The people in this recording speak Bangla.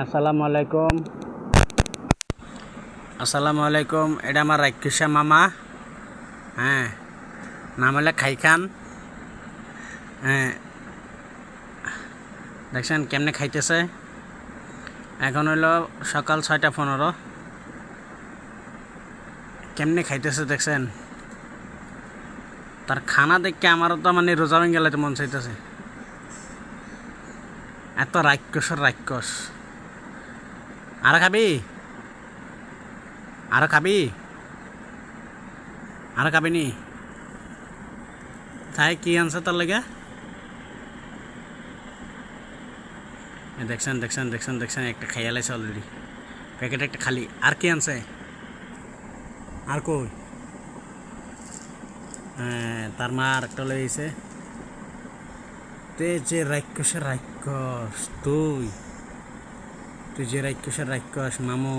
আসসালামু আলাইকুম। আসসালামু আলাইকুম। এটা আমার রাক্ষসা মামা। হ্যাঁ, নাম হলে খাই খান। হ্যাঁ, দেখছেন কেমনে খাইতেছে। এখন হইলো সকাল 6:15। কেমনে খাইতেছে দেখছেন। তার খানা দেখে আমারও তো মানে রোজা ভেঙে গেলে মন চাইতেছে। এত রাক্ষসের রাক্ষস। আরো খাবি? আরো খাবি? আরো খাবি নি? তাই কি আনছে তোর লেগে? দেখছেন দেখছেন দেখছেন দেখছেন একটা খাইয়া লাইছে অলরেডি। প্যাকেট একটা খালি। আর কি আনছে? আর কই? হ্যাঁ, তার মা আর একটা লইছে। তে যে রাক্ষসের রাক্ষস তুই যে রাক্ষসের রাক্ষস মামু।